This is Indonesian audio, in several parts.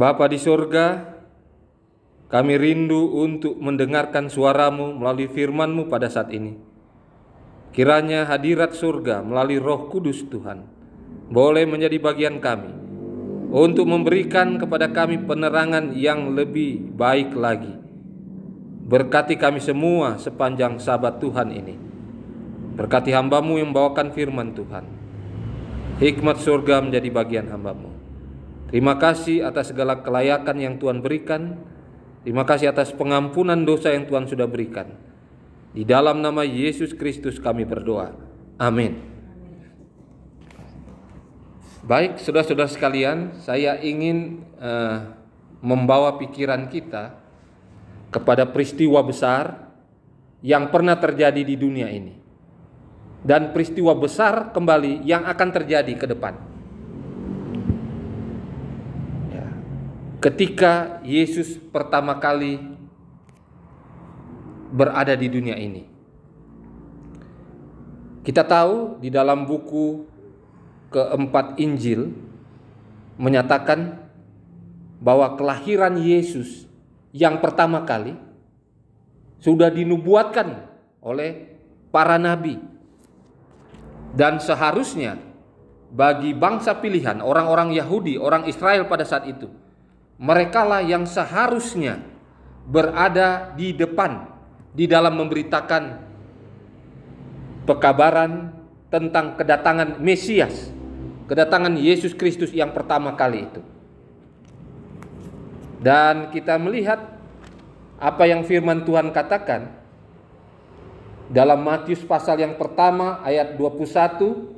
Bapa di surga, kami rindu untuk mendengarkan suara-Mu melalui firman-Mu pada saat ini. Kiranya hadirat surga melalui Roh Kudus Tuhan boleh menjadi bagian kami untuk memberikan kepada kami penerangan yang lebih baik lagi. Berkati kami semua sepanjang Sabat Tuhan ini. Berkati hamba-Mu yang membawakan firman Tuhan. Hikmat surga menjadi bagian hamba-Mu. Terima kasih atas segala kelayakan yang Tuhan berikan. Terima kasih atas pengampunan dosa yang Tuhan sudah berikan. Di dalam nama Yesus Kristus kami berdoa. Amin. Baik, saudara-saudara sekalian, saya ingin membawa pikiran kita kepada peristiwa besar yang pernah terjadi di dunia ini. Dan peristiwa besar kembali yang akan terjadi ke depan. Ketika Yesus pertama kali berada di dunia ini. Kita tahu di dalam buku keempat Injil menyatakan bahwa kelahiran Yesus yang pertama kali sudah dinubuatkan oleh para nabi. Dan seharusnya bagi bangsa pilihan, orang-orang Yahudi, orang Israel pada saat itu, merekalah yang seharusnya berada di depan di dalam memberitakan pekabaran tentang kedatangan Mesias, kedatangan Yesus Kristus yang pertama kali itu. Dan kita melihat apa yang firman Tuhan katakan dalam Matius pasal yang pertama ayat 21.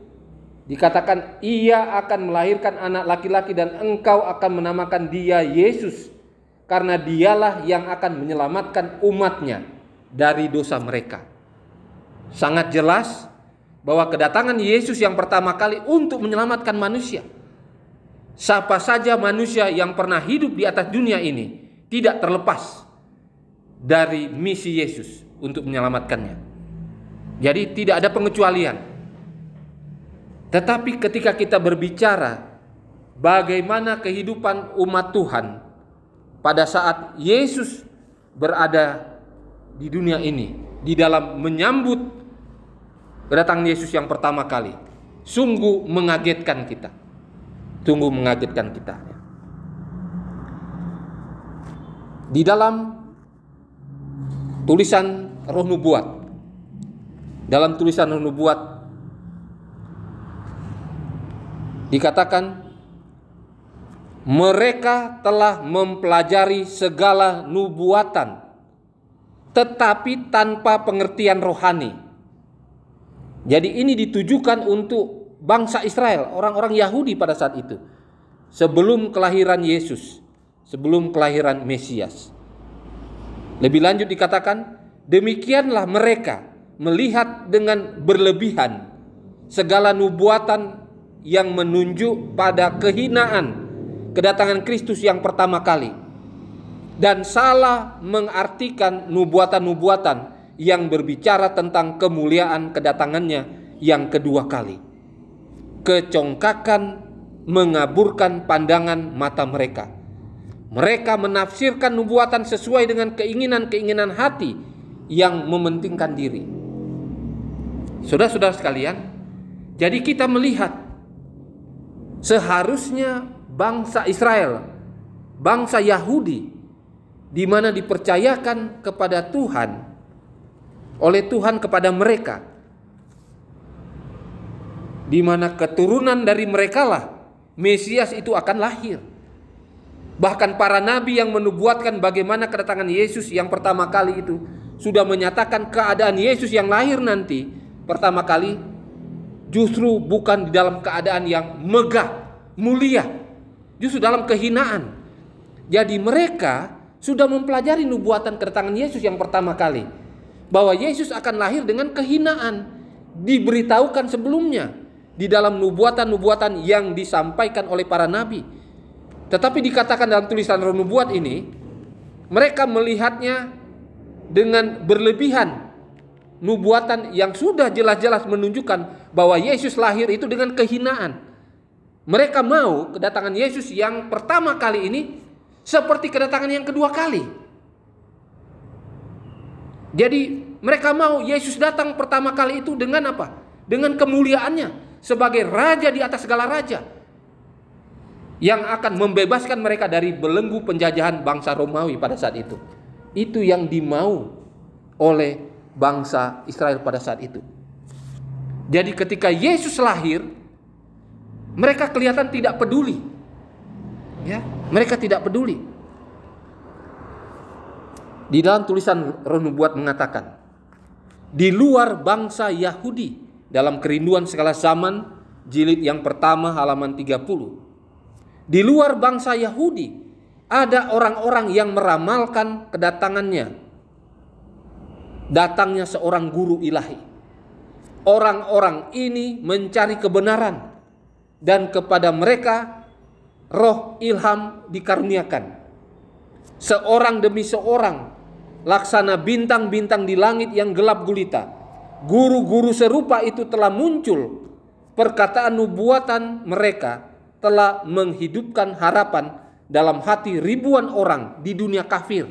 Dikatakan ia akan melahirkan anak laki-laki dan engkau akan menamakan dia Yesus, karena dialah yang akan menyelamatkan umatnya dari dosa mereka. Sangat jelas bahwa kedatangan Yesus yang pertama kali untuk menyelamatkan manusia. Siapa saja manusia yang pernah hidup di atas dunia ini tidak terlepas dari misi Yesus untuk menyelamatkannya. Jadi tidak ada pengecualian. Tetapi ketika kita berbicara bagaimana kehidupan umat Tuhan pada saat Yesus berada di dunia ini, di dalam menyambut kedatangan Yesus yang pertama kali, sungguh mengagetkan kita. Sungguh mengagetkan kita. Di dalam tulisan Roh Nubuat, dalam tulisan Roh Nubuat dikatakan mereka telah mempelajari segala nubuatan tetapi tanpa pengertian rohani. Jadi ini ditujukan untuk bangsa Israel, orang-orang Yahudi pada saat itu, sebelum kelahiran Yesus, sebelum kelahiran Mesias. Lebih lanjut dikatakan, demikianlah mereka melihat dengan berlebihan segala nubuatan yang menunjuk pada kehinaan kedatangan Kristus yang pertama kali, dan salah mengartikan nubuatan-nubuatan yang berbicara tentang kemuliaan kedatangannya yang kedua kali. Kecongkakan mengaburkan pandangan mata mereka. Mereka menafsirkan nubuatan sesuai dengan keinginan-keinginan hati yang mementingkan diri. Saudara-saudara sekalian, jadi kita melihat seharusnya bangsa Israel, bangsa Yahudi, di mana dipercayakan kepada Tuhan, oleh Tuhan kepada mereka, di mana keturunan dari merekalah Mesias itu akan lahir. Bahkan para nabi yang menubuatkan bagaimana kedatangan Yesus yang pertama kali itu sudah menyatakan keadaan Yesus yang lahir nanti pertama kali justru bukan di dalam keadaan yang megah, mulia, justru dalam kehinaan. Jadi mereka sudah mempelajari nubuatan kedatangan Yesus yang pertama kali, bahwa Yesus akan lahir dengan kehinaan, diberitahukan sebelumnya di dalam nubuatan-nubuatan yang disampaikan oleh para nabi. Tetapi dikatakan dalam tulisan Roh Nubuat ini, mereka melihatnya dengan berlebihan. Nubuatan yang sudah jelas-jelas menunjukkan bahwa Yesus lahir itu dengan kehinaan. Mereka mau kedatangan Yesus yang pertama kali ini seperti kedatangan yang kedua kali. Jadi mereka mau Yesus datang pertama kali itu dengan apa? Dengan kemuliaannya sebagai raja di atas segala raja, yang akan membebaskan mereka dari belenggu penjajahan bangsa Romawi pada saat itu. Itu yang dimau oleh bangsa Israel pada saat itu. Jadi ketika Yesus lahir, mereka kelihatan tidak peduli. Ya, mereka tidak peduli. Di dalam tulisan Roh Nubuat mengatakan, di luar bangsa Yahudi, dalam Kerinduan Segala Zaman, jilid yang pertama halaman 30. Di luar bangsa Yahudi, ada orang-orang yang meramalkan kedatangannya. Datangnya seorang guru ilahi. Orang-orang ini mencari kebenaran, dan kepada mereka roh ilham dikaruniakan. Seorang demi seorang, laksana bintang-bintang di langit yang gelap gulita, guru-guru serupa itu telah muncul. Perkataan nubuatan mereka telah menghidupkan harapan dalam hati ribuan orang di dunia kafir.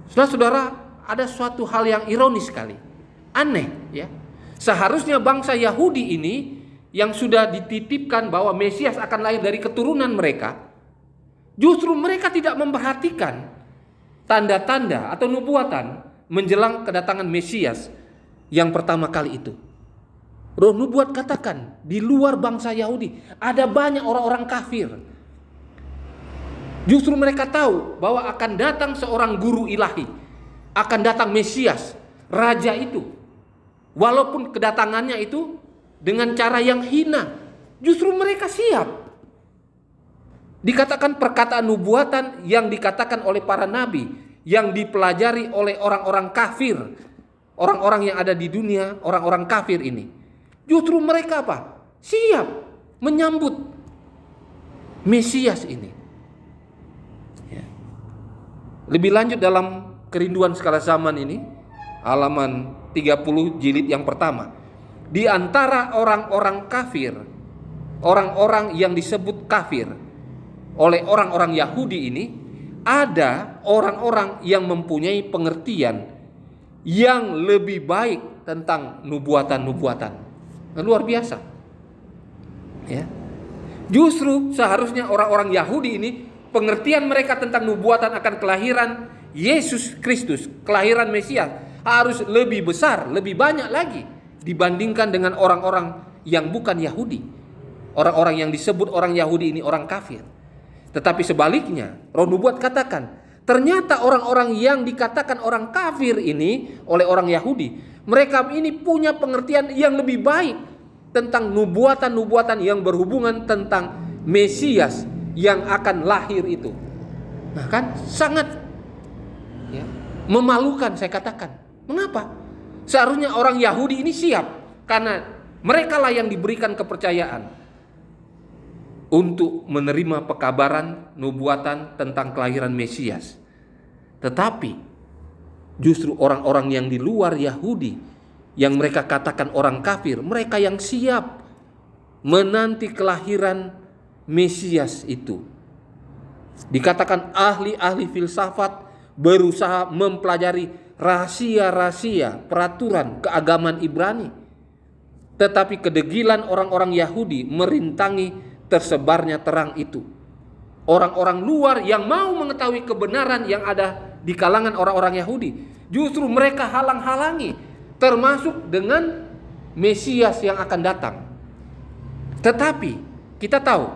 Saudara-saudara, ada suatu hal yang ironis sekali, aneh ya. Seharusnya bangsa Yahudi ini yang sudah dititipkan bahwa Mesias akan lahir dari keturunan mereka, justru mereka tidak memperhatikan tanda-tanda atau nubuatan menjelang kedatangan Mesias yang pertama kali itu. Roh Nubuat katakan, di luar bangsa Yahudi ada banyak orang-orang kafir. Justru mereka tahu bahwa akan datang seorang guru ilahi, akan datang Mesias, raja itu. Walaupun kedatangannya itu dengan cara yang hina, justru mereka siap. Dikatakan perkataan nubuatan yang dikatakan oleh para nabi, yang dipelajari oleh orang-orang kafir, orang-orang yang ada di dunia, orang-orang kafir ini. Justru mereka apa? Siap menyambut Mesias ini. Ya. Lebih lanjut dalam Kerinduan Segala Zaman ini, halaman 30 jilid yang pertama. Di antara orang-orang kafir, orang-orang yang disebut kafir oleh orang-orang Yahudi ini, ada orang-orang yang mempunyai pengertian yang lebih baik tentang nubuatan-nubuatan. Luar biasa. Ya. Justru seharusnya orang-orang Yahudi ini, pengertian mereka tentang nubuatan akan kelahiran Yesus Kristus, kelahiran Mesias, harus lebih besar, lebih banyak lagi dibandingkan dengan orang-orang yang bukan Yahudi. Orang-orang yang disebut orang Yahudi ini orang kafir. Tetapi sebaliknya, Roh Nubuat katakan, ternyata orang-orang yang dikatakan orang kafir ini oleh orang Yahudi, mereka ini punya pengertian yang lebih baik tentang nubuatan-nubuatan yang berhubungan tentang Mesias yang akan lahir itu. Nah kan sangat ya, memalukan saya katakan. Mengapa? Seharusnya orang Yahudi ini siap, karena merekalah yang diberikan kepercayaan untuk menerima pekabaran nubuatan tentang kelahiran Mesias. Tetapi justru orang-orang yang di luar Yahudi, yang mereka katakan orang kafir, mereka yang siap menanti kelahiran Mesias itu. Dikatakan ahli-ahli filsafat berusaha mempelajari rahasia-rahasia peraturan keagamaan Ibrani, tetapi kedegilan orang-orang Yahudi merintangi tersebarnya terang itu. Orang-orang luar yang mau mengetahui kebenaran yang ada di kalangan orang-orang Yahudi, justru mereka halang-halangi, termasuk dengan Mesias yang akan datang. Tetapi kita tahu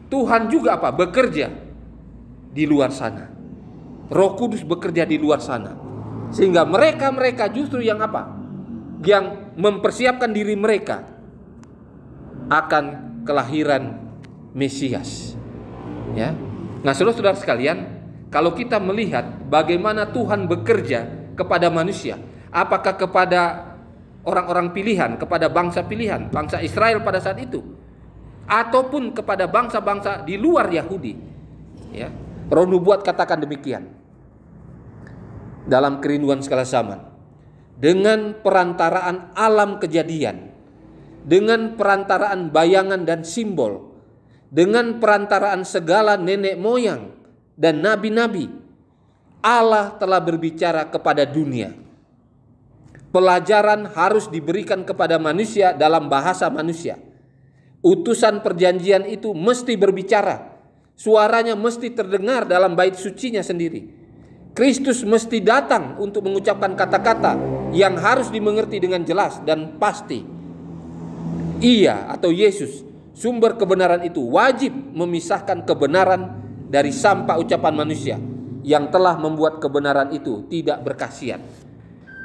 Tuhan juga apa? Bekerja di luar sana. Roh Kudus bekerja di luar sana. Sehingga mereka justru yang apa? Yang mempersiapkan diri mereka akan kelahiran Mesias. Ya. Nah, saudara-saudara sekalian, kalau kita melihat bagaimana Tuhan bekerja kepada manusia, apakah kepada orang-orang pilihan, kepada bangsa pilihan, bangsa Israel pada saat itu, ataupun kepada bangsa-bangsa di luar Yahudi, ya. Roh Nubuat katakan demikian dalam Kerinduan Segala Zaman, dengan perantaraan alam kejadian, dengan perantaraan bayangan dan simbol, dengan perantaraan segala nenek moyang dan nabi-nabi, Allah telah berbicara kepada dunia. Pelajaran harus diberikan kepada manusia dalam bahasa manusia. Utusan perjanjian itu mesti berbicara. Suaranya mesti terdengar dalam bait sucinya sendiri. Kristus mesti datang untuk mengucapkan kata-kata yang harus dimengerti dengan jelas dan pasti. Ia atau Yesus, sumber kebenaran itu, wajib memisahkan kebenaran dari sampah ucapan manusia yang telah membuat kebenaran itu tidak berkhasiat.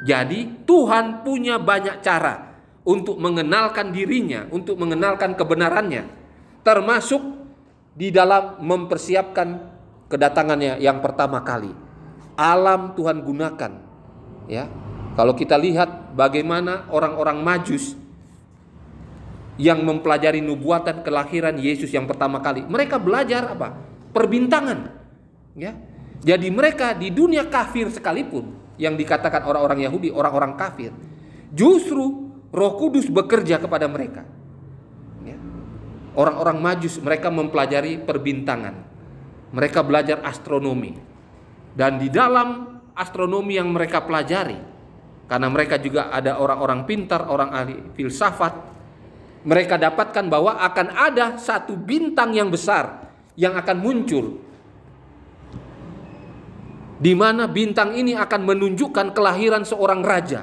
Jadi Tuhan punya banyak cara untuk mengenalkan dirinya, untuk mengenalkan kebenarannya, termasuk di dalam mempersiapkan kedatangannya yang pertama kali. Alam Tuhan gunakan, ya. Kalau kita lihat bagaimana orang-orang Majus yang mempelajari nubuatan kelahiran Yesus yang pertama kali, mereka belajar apa? Perbintangan, ya. Jadi mereka di dunia kafir sekalipun, yang dikatakan orang-orang Yahudi, orang-orang kafir, justru Roh Kudus bekerja kepada mereka. Ya. Orang-orang Majus, mereka mempelajari perbintangan, mereka belajar astronomi. Dan di dalam astronomi yang mereka pelajari, karena mereka juga ada orang-orang pintar, orang ahli filsafat, mereka dapatkan bahwa akan ada satu bintang yang besar yang akan muncul, di mana bintang ini akan menunjukkan kelahiran seorang raja.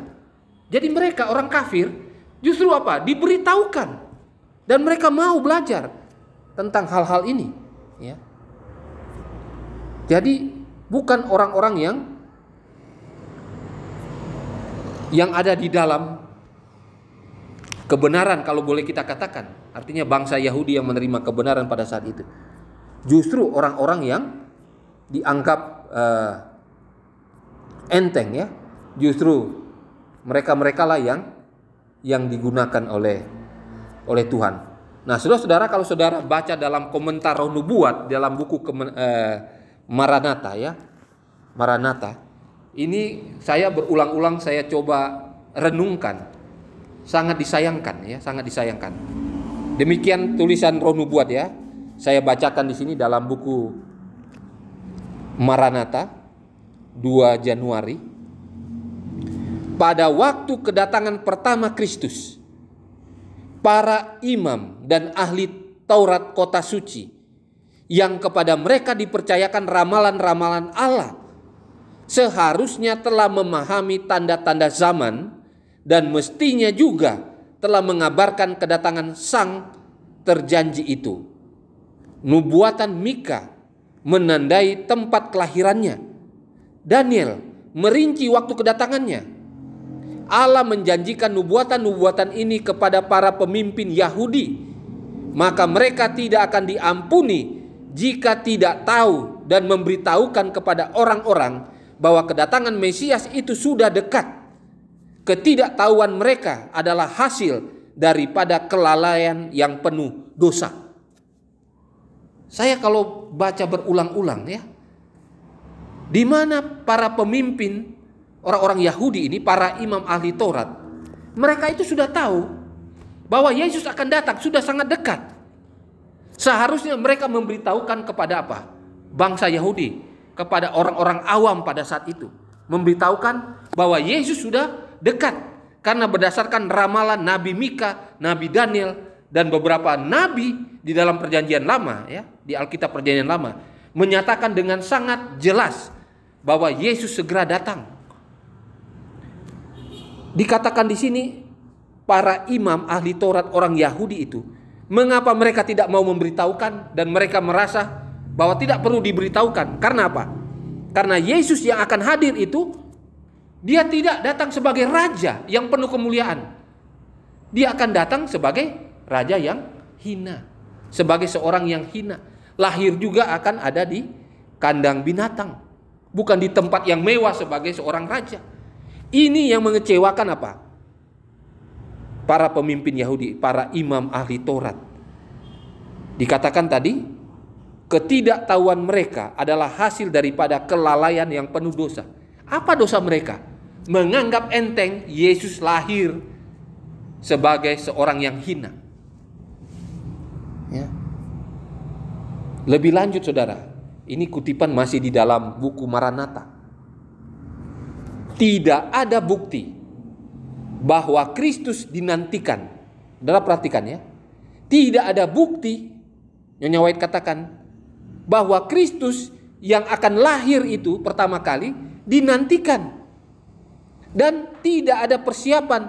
Jadi mereka orang kafir justru apa? Diberitahukan, dan mereka mau belajar tentang hal-hal ini, ya. Jadi bukan orang-orang yang ada di dalam kebenaran, kalau boleh kita katakan. Artinya bangsa Yahudi yang menerima kebenaran pada saat itu. Justru orang-orang yang dianggap enteng, ya. Justru mereka-mereka lah yang digunakan oleh Tuhan. Nah, saudara-saudara, kalau saudara baca dalam komentar Roh Nubuat dalam buku Maranatha, ya. Maranatha. Ini saya berulang-ulang saya coba renungkan. Sangat disayangkan, ya, sangat disayangkan. Demikian tulisan Roh Nubuat, ya. Saya bacakan di sini dalam buku Maranatha 2 Januari. Pada waktu kedatangan pertama Kristus, para imam dan ahli Taurat kota suci yang kepada mereka dipercayakan ramalan-ramalan Allah seharusnya telah memahami tanda-tanda zaman dan mestinya juga telah mengabarkan kedatangan sang terjanji itu. Nubuatan Mika menandai tempat kelahirannya. Daniel merinci waktu kedatangannya. Allah menjanjikan nubuatan-nubuatan ini kepada para pemimpin Yahudi, maka mereka tidak akan diampuni jika tidak tahu dan memberitahukan kepada orang-orang bahwa kedatangan Mesias itu sudah dekat. Ketidaktahuan mereka adalah hasil daripada kelalaian yang penuh dosa. Saya kalau baca berulang-ulang, ya, di mana para pemimpin orang-orang Yahudi ini, para imam ahli Taurat, mereka itu sudah tahu bahwa Yesus akan datang, sudah sangat dekat. Seharusnya mereka memberitahukan kepada apa? Bangsa Yahudi, kepada orang-orang awam pada saat itu, memberitahukan bahwa Yesus sudah dekat, karena berdasarkan ramalan Nabi Mika, Nabi Daniel, dan beberapa nabi di dalam perjanjian lama, ya, di Alkitab perjanjian lama, menyatakan dengan sangat jelas bahwa Yesus segera datang. Dikatakan di sini para imam ahli Taurat orang Yahudi itu, mengapa mereka tidak mau memberitahukan dan mereka merasa bahwa tidak perlu diberitahukan? Karena apa? Karena Yesus yang akan hadir itu, dia tidak datang sebagai raja yang penuh kemuliaan. Dia akan datang sebagai raja yang hina, sebagai seorang yang hina. Lahir juga akan ada di kandang binatang, bukan di tempat yang mewah sebagai seorang raja. Ini yang mengecewakan apa? Para pemimpin Yahudi, para imam ahli Taurat. Dikatakan tadi, ketidaktahuan mereka adalah hasil daripada kelalaian yang penuh dosa. Apa dosa mereka? Menganggap enteng Yesus lahir sebagai seorang yang hina. Ya. Lebih lanjut, saudara, Ini kutipan masih di dalam buku Maranatha. Tidak ada bukti bahwa Kristus dinantikan. Saudara perhatikan ya. Tidak ada bukti, Nyonya White katakan, bahwa Kristus yang akan lahir itu pertama kali dinantikan. Dan tidak ada persiapan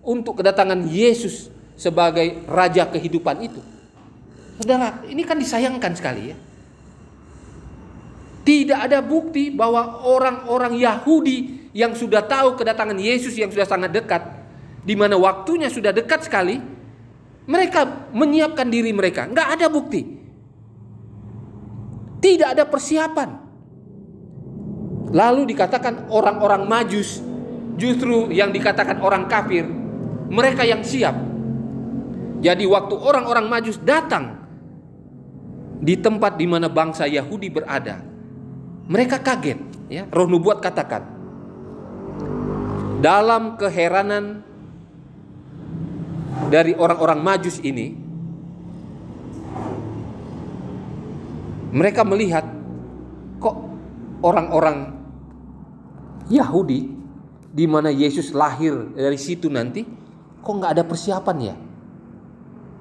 untuk kedatangan Yesus sebagai raja kehidupan itu. Saudara, ini kan disayangkan sekali ya. Tidak ada bukti bahwa orang-orang Yahudi yang sudah tahu kedatangan Yesus yang sudah sangat dekat, di mana waktunya sudah dekat sekali, mereka menyiapkan diri mereka. Nggak ada bukti. Tidak ada persiapan. Lalu dikatakan orang-orang Majus, justru yang dikatakan orang kafir, mereka yang siap. Jadi waktu orang-orang Majus datang di tempat di mana bangsa Yahudi berada, mereka kaget. Ya, Roh Nubuat katakan, dalam keheranan dari orang-orang Majus ini, mereka melihat kok orang-orang Yahudi di mana Yesus lahir dari situ nanti, kok nggak ada persiapan ya?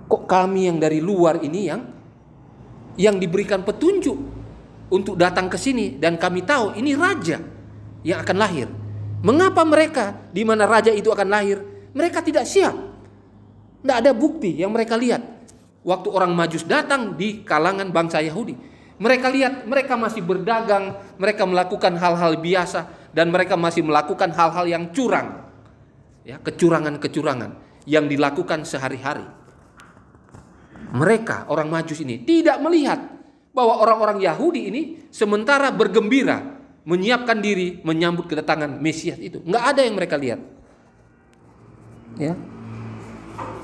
Kok kami yang dari luar ini yang diberikan petunjuk untuk datang ke sini dan kami tahu ini raja yang akan lahir. Mengapa mereka di mana raja itu akan lahir, mereka tidak siap? Tidak ada bukti yang mereka lihat. Waktu orang Majus datang di kalangan bangsa Yahudi, mereka lihat mereka masih berdagang, mereka melakukan hal-hal biasa, dan mereka masih melakukan hal-hal yang curang, ya, kecurangan-kecurangan yang dilakukan sehari-hari. Mereka orang Majus ini tidak melihat bahwa orang-orang Yahudi ini sementara bergembira menyiapkan diri menyambut kedatangan Mesias itu. Nggak ada yang mereka lihat. Ya.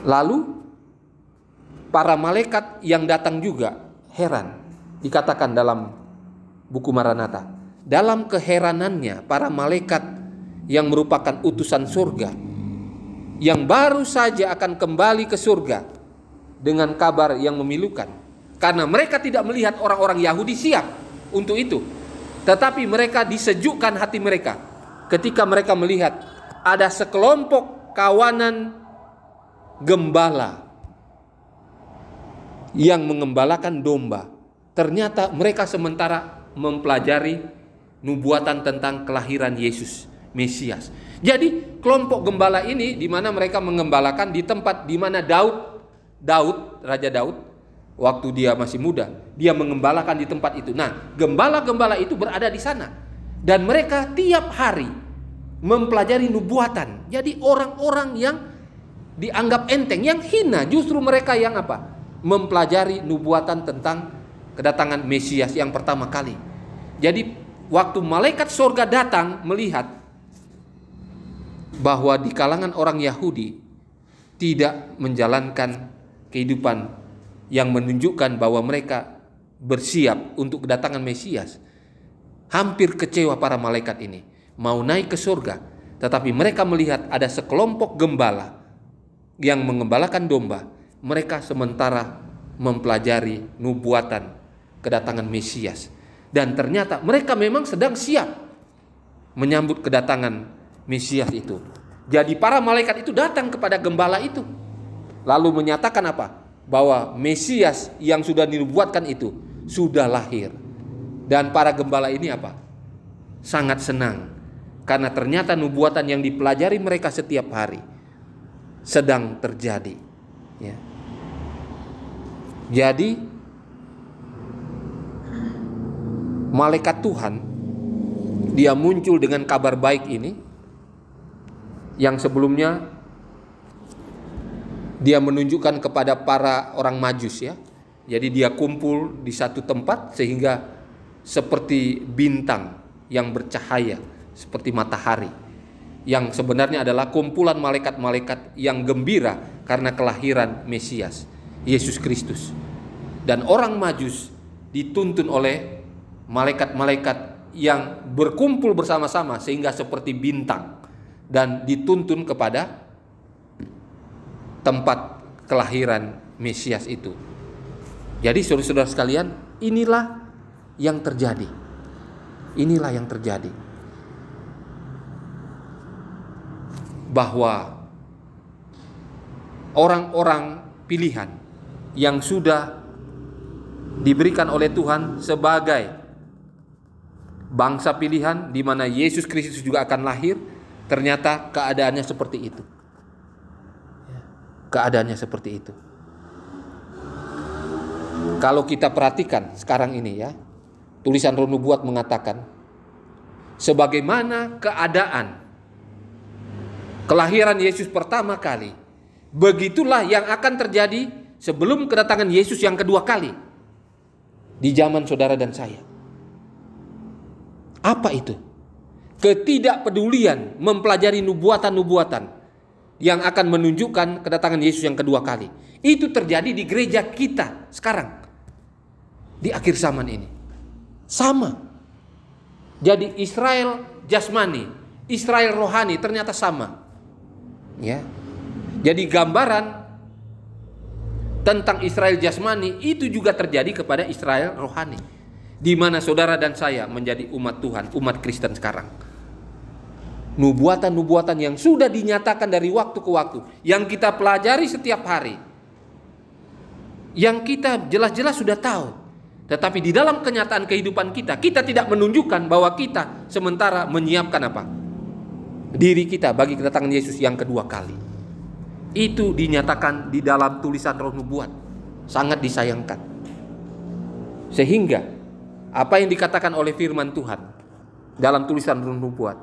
Lalu para malaikat yang datang juga heran. Dikatakan dalam buku Maranatha, dalam keheranannya para malaikat yang merupakan utusan surga, yang baru saja akan kembali ke surga dengan kabar yang memilukan. Karena mereka tidak melihat orang-orang Yahudi siap untuk itu. Tetapi mereka disejukkan hati mereka ketika mereka melihat ada sekelompok kawanan gembala yang mengembalakan domba. Ternyata mereka sementara mempelajari nubuatan tentang kelahiran Yesus, Mesias. Jadi kelompok gembala ini di mana mereka mengembalakan di tempat di mana Raja Daud, waktu dia masih muda, dia mengembalakan di tempat itu. Nah, gembala-gembala itu berada di sana. Dan mereka tiap hari mempelajari nubuatan. Jadi orang-orang yang dianggap enteng, yang hina, justru mereka yang apa? Mempelajari nubuatan tentang kedatangan Mesias yang pertama kali. Jadi waktu malaikat surga datang melihat bahwa di kalangan orang Yahudi tidak menjalankan kehidupan yang menunjukkan bahwa mereka bersiap untuk kedatangan Mesias, hampir kecewa para malaikat ini, mau naik ke surga, tetapi mereka melihat ada sekelompok gembala yang mengembalakan domba. Mereka sementara mempelajari nubuatan kedatangan Mesias, dan ternyata mereka memang sedang siap menyambut kedatangan Mesias itu. Jadi para malaikat itu datang kepada gembala itu, lalu menyatakan apa? Bahwa Mesias yang sudah dinubuatkan itu sudah lahir. Dan para gembala ini apa? Sangat senang, karena ternyata nubuatan yang dipelajari mereka setiap hari sedang terjadi. Ya. Jadi malaikat Tuhan, dia muncul dengan kabar baik ini, yang sebelumnya dia menunjukkan kepada para orang Majus ya. Jadi dia kumpul di satu tempat sehingga seperti bintang yang bercahaya seperti matahari, yang sebenarnya adalah kumpulan malaikat-malaikat yang gembira karena kelahiran Mesias, Yesus Kristus. Dan orang Majus dituntun oleh malaikat-malaikat yang berkumpul bersama-sama sehingga seperti bintang, dan dituntun kepada tempat kelahiran Mesias itu. Jadi saudara-saudara sekalian, inilah yang terjadi. Inilah yang terjadi. Bahwa orang-orang pilihan yang sudah diberikan oleh Tuhan sebagai bangsa pilihan di mana Yesus Kristus juga akan lahir, ternyata keadaannya seperti itu. Keadaannya seperti itu. Kalau kita perhatikan sekarang ini ya, tulisan Roh Nubuat mengatakan sebagaimana keadaan kelahiran Yesus pertama kali, begitulah yang akan terjadi sebelum kedatangan Yesus yang kedua kali di zaman saudara dan saya. Apa itu? Ketidakpedulian mempelajari nubuatan-nubuatan yang akan menunjukkan kedatangan Yesus yang kedua kali. Itu terjadi di gereja kita sekarang, di akhir zaman ini. Sama. Jadi Israel jasmani, Israel rohani ternyata sama. Ya. Jadi gambaran tentang Israel jasmani itu juga terjadi kepada Israel rohani, di mana saudara dan saya menjadi umat Tuhan, umat Kristen sekarang. Nubuatan-nubuatan yang sudah dinyatakan dari waktu ke waktu, yang kita pelajari setiap hari, yang kita jelas-jelas sudah tahu, tetapi di dalam kenyataan kehidupan kita, kita tidak menunjukkan bahwa kita sementara menyiapkan apa? Diri kita bagi kedatangan Yesus yang kedua kali. Itu dinyatakan di dalam tulisan Roh Nubuat. Sangat disayangkan. Sehingga apa yang dikatakan oleh firman Tuhan dalam tulisan Roh Nubuat,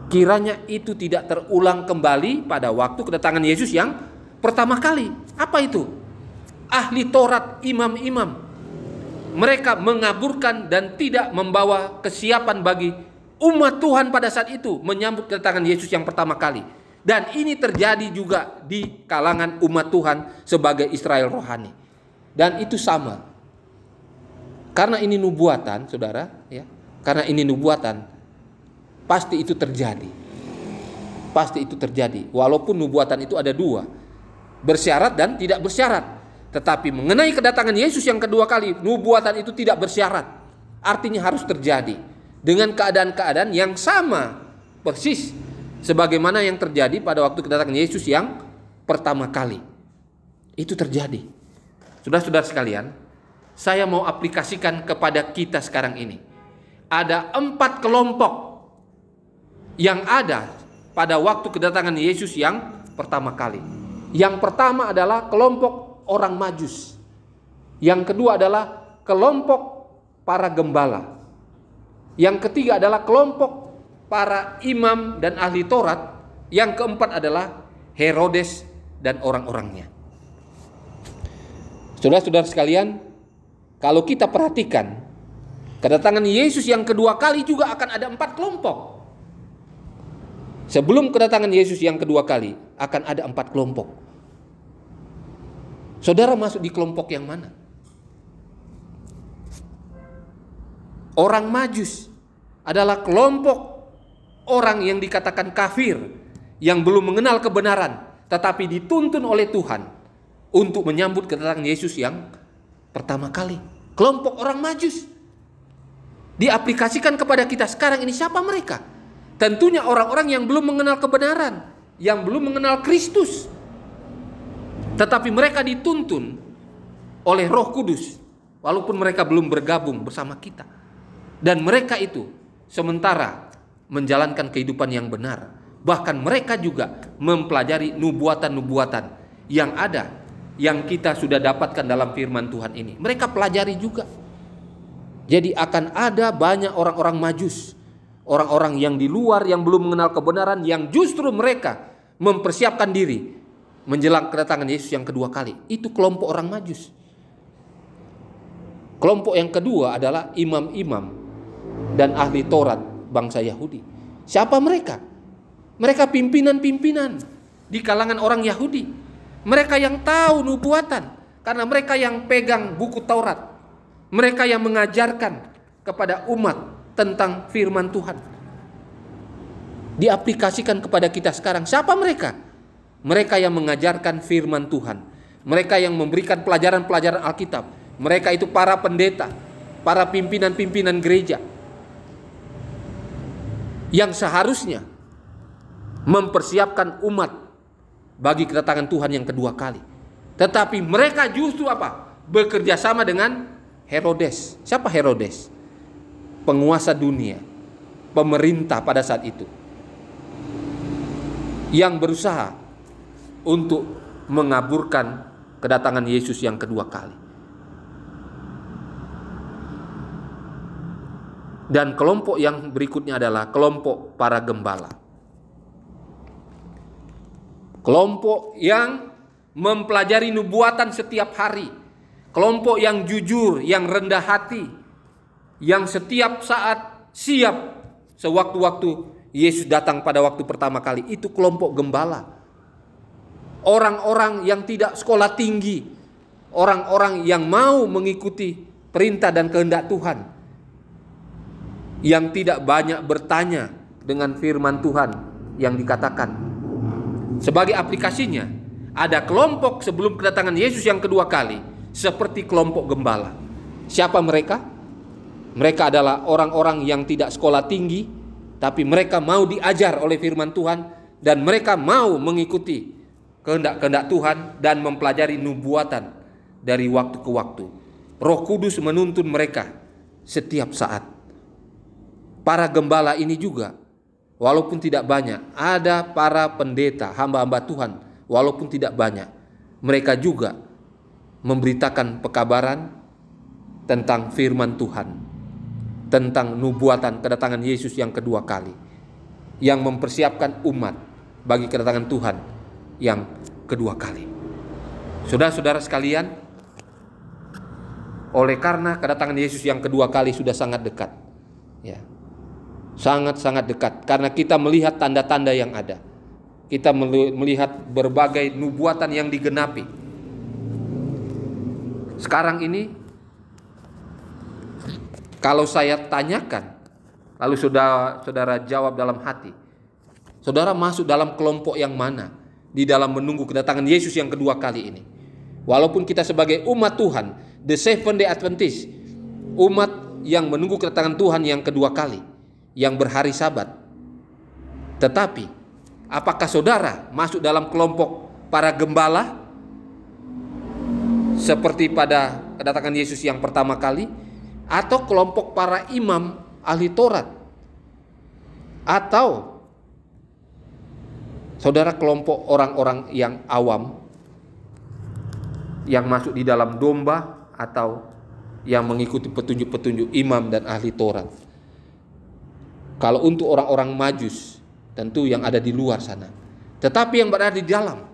kiranya itu tidak terulang kembali pada waktu kedatangan Yesus yang pertama kali. Apa itu? Ahli Taurat, imam-imam, mereka mengaburkan dan tidak membawa kesiapan bagi umat Tuhan pada saat itu menyambut kedatangan Yesus yang pertama kali. Dan ini terjadi juga di kalangan umat Tuhan sebagai Israel rohani. Dan itu sama. Karena ini nubuatan, saudara, ya. Karena ini nubuatan, pasti itu terjadi. Pasti itu terjadi. Walaupun nubuatan itu ada dua, bersyarat dan tidak bersyarat. Tetapi mengenai kedatangan Yesus yang kedua kali, nubuatan itu tidak bersyarat. Artinya harus terjadi dengan keadaan-keadaan yang sama persis sebagaimana yang terjadi pada waktu kedatangan Yesus yang pertama kali. Itu terjadi. Saudara-saudara sekalian, saya mau aplikasikan kepada kita sekarang ini. Ada 4 kelompok yang ada pada waktu kedatangan Yesus yang pertama kali. Yang pertama adalah kelompok orang Majus. Yang kedua adalah kelompok para gembala. Yang ketiga adalah kelompok para imam dan ahli Taurat. Yang keempat adalah Herodes dan orang-orangnya. Saudara-saudara sekalian, kalau kita perhatikan, kedatangan Yesus yang kedua kali juga akan ada 4 kelompok. Sebelum kedatangan Yesus yang kedua kali akan ada 4 kelompok. Saudara masuk di kelompok yang mana? Orang Majus adalah kelompok orang yang dikatakan kafir, yang belum mengenal kebenaran, tetapi dituntun oleh Tuhan untuk menyambut kedatangan Yesus yang pertama kali. Kelompok orang Majus diaplikasikan kepada kita sekarang ini. Siapa mereka? Tentunya orang-orang yang belum mengenal kebenaran, yang belum mengenal Kristus, tetapi mereka dituntun oleh Roh Kudus, walaupun mereka belum bergabung bersama kita. Dan mereka itu sementara menjalankan kehidupan yang benar. Bahkan mereka juga mempelajari nubuatan-nubuatan yang ada, yang kita sudah dapatkan dalam firman Tuhan ini. Mereka pelajari juga. Jadi akan ada banyak orang-orang Majus, orang-orang yang di luar, yang belum mengenal kebenaran, yang justru mereka mempersiapkan diri menjelang kedatangan Yesus yang kedua kali. Itu kelompok orang Majus. Kelompok yang kedua adalah imam-imam dan ahli Taurat bangsa Yahudi. Siapa mereka? Mereka pimpinan-pimpinan di kalangan orang Yahudi. Mereka yang tahu nubuatan, karena mereka yang pegang buku Taurat. Mereka yang mengajarkan kepada umat tentang firman Tuhan. Diaplikasikan kepada kita sekarang. Siapa mereka? Mereka yang mengajarkan firman Tuhan. Mereka yang memberikan pelajaran-pelajaran Alkitab. Mereka itu para pendeta, para pimpinan-pimpinan gereja yang seharusnya mempersiapkan umat bagi kedatangan Tuhan yang kedua kali. Tetapi mereka justru apa? Bekerja sama dengan Herodes. Siapa Herodes? Penguasa dunia, pemerintah pada saat itu, yang berusaha untuk mengaburkan kedatangan Yesus yang kedua kali. Dan kelompok yang berikutnya adalah kelompok para gembala. Kelompok yang mempelajari nubuatan setiap hari. Kelompok yang jujur, yang rendah hati, yang setiap saat siap sewaktu-waktu Yesus datang pada waktu pertama kali. Itu kelompok gembala. Orang-orang yang tidak sekolah tinggi, orang-orang yang mau mengikuti perintah dan kehendak Tuhan, yang tidak banyak bertanya dengan firman Tuhan yang dikatakan. Sebagai aplikasinya, ada kelompok sebelum kedatangan Yesus yang kedua kali seperti kelompok gembala. Siapa mereka? Mereka adalah orang-orang yang tidak sekolah tinggi, tapi mereka mau diajar oleh firman Tuhan, dan mereka mau mengikuti kehendak-kehendak Tuhan dan mempelajari nubuatan dari waktu ke waktu. Roh Kudus menuntun mereka setiap saat. Para gembala ini juga, walaupun tidak banyak, ada para pendeta, hamba-hamba Tuhan, walaupun tidak banyak, mereka juga memberitakan pekabaran tentang firman Tuhan, tentang nubuatan kedatangan Yesus yang kedua kali, yang mempersiapkan umat bagi kedatangan Tuhan yang kedua kali. Saudara-saudara sekalian, oleh karena kedatangan Yesus yang kedua kali sudah sangat dekat, ya, sangat-sangat dekat, karena kita melihat tanda-tanda yang ada, kita melihat berbagai nubuatan yang digenapi. Sekarang ini, kalau saya tanyakan, lalu saudara jawab dalam hati, saudara masuk dalam kelompok yang mana di dalam menunggu kedatangan Yesus yang kedua kali ini? Walaupun kita sebagai umat Tuhan, the Seventh Day Adventist, umat yang menunggu kedatangan Tuhan yang kedua kali, yang berhari Sabat, tetapi apakah saudara masuk dalam kelompok para gembala seperti pada kedatangan Yesus yang pertama kali, atau kelompok para imam ahli Taurat, atau saudara kelompok orang-orang yang awam yang masuk di dalam domba, atau yang mengikuti petunjuk-petunjuk imam dan ahli Taurat? Kalau untuk orang-orang Majus, tentu yang ada di luar sana. Tetapi yang berada di dalam,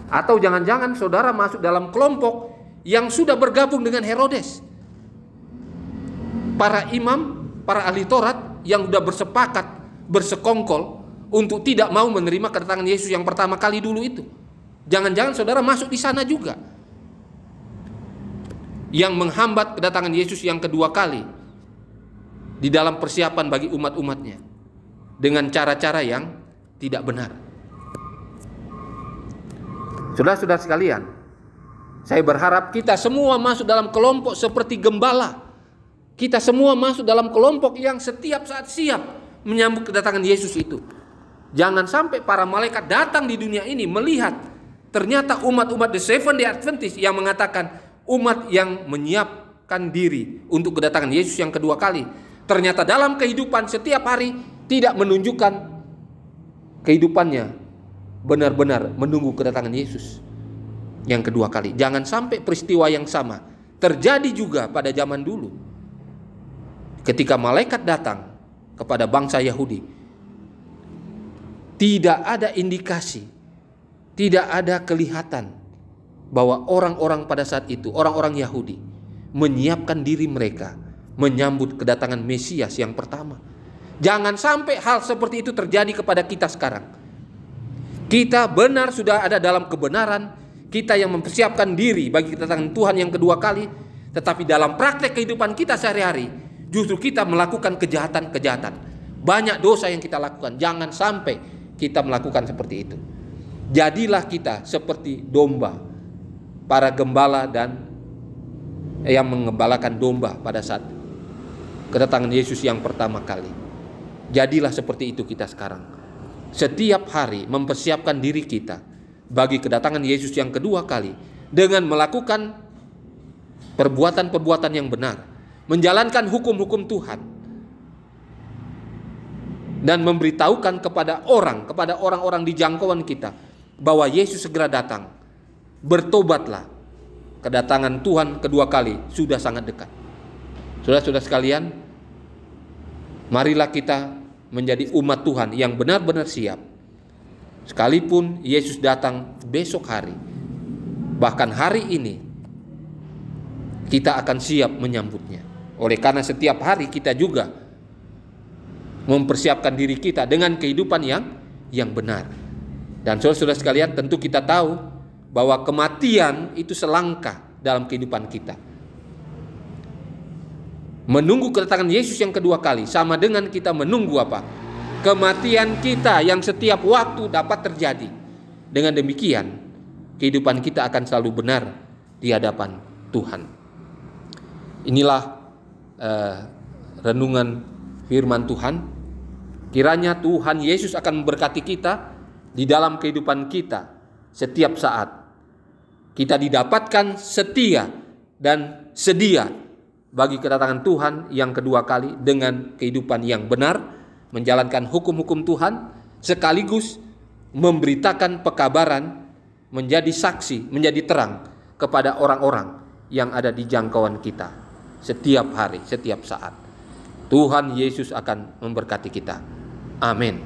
atau jangan-jangan saudara masuk dalam kelompok yang sudah bergabung dengan Herodes, para imam, para ahli Taurat yang sudah bersepakat, bersekongkol untuk tidak mau menerima kedatangan Yesus yang pertama kali dulu itu. Jangan-jangan saudara masuk di sana juga, yang menghambat kedatangan Yesus yang kedua kali di dalam persiapan bagi umat-umatnya dengan cara-cara yang tidak benar. Saudara-saudara sekalian, saya berharap kita semua masuk dalam kelompok seperti gembala. Kita semua masuk dalam kelompok yang setiap saat siap menyambut kedatangan Yesus itu. Jangan sampai para malaikat datang di dunia ini melihat ternyata umat-umat The Seventh Day Adventist yang mengatakan umat yang menyiapkan diri untuk kedatangan Yesus yang kedua kali, ternyata dalam kehidupan setiap hari tidak menunjukkan kehidupannya benar-benar menunggu kedatangan Yesus yang kedua kali. Jangan sampai peristiwa yang sama terjadi juga pada zaman dulu, ketika malaikat datang kepada bangsa Yahudi. Tidak ada indikasi, tidak ada kelihatan bahwa orang-orang pada saat itu, orang-orang Yahudi, menyiapkan diri mereka menyambut kedatangan Mesias yang pertama. Jangan sampai hal seperti itu terjadi kepada kita sekarang. Kita benar sudah ada dalam kebenaran, kita yang mempersiapkan diri bagi kedatangan Tuhan yang kedua kali, tetapi dalam praktek kehidupan kita sehari-hari justru kita melakukan kejahatan-kejahatan. Banyak dosa yang kita lakukan. Jangan sampai kita melakukan seperti itu. Jadilah kita seperti domba, para gembala dan yang mengembalakan domba pada saat kedatangan Yesus yang pertama kali. Jadilah seperti itu kita sekarang. Setiap hari mempersiapkan diri kita bagi kedatangan Yesus yang kedua kali dengan melakukan perbuatan-perbuatan yang benar, menjalankan hukum-hukum Tuhan, dan memberitahukan kepada orang-orang di jangkauan kita bahwa Yesus segera datang. Bertobatlah, kedatangan Tuhan kedua kali sudah sangat dekat. Saudara-saudara sekalian, marilah kita menjadi umat Tuhan yang benar-benar siap. Sekalipun Yesus datang besok hari, bahkan hari ini, kita akan siap menyambutnya. Oleh karena setiap hari kita juga mempersiapkan diri kita dengan kehidupan yang benar. Dan saudara-saudara sekalian, tentu kita tahu bahwa kematian itu selangkah dalam kehidupan kita. Menunggu kedatangan Yesus yang kedua kali sama dengan kita menunggu apa? Kematian kita yang setiap waktu dapat terjadi. Dengan demikian, kehidupan kita akan selalu benar di hadapan Tuhan. Inilah renungan firman Tuhan. Kiranya Tuhan Yesus akan memberkati kita di dalam kehidupan kita setiap saat. Kita didapatkan setia dan sedia bagi kedatangan Tuhan yang kedua kali dengan kehidupan yang benar, menjalankan hukum-hukum Tuhan, sekaligus memberitakan pekabaran, menjadi saksi, menjadi terang kepada orang-orang yang ada di jangkauan kita setiap hari, setiap saat. Tuhan Yesus akan memberkati kita. Amin.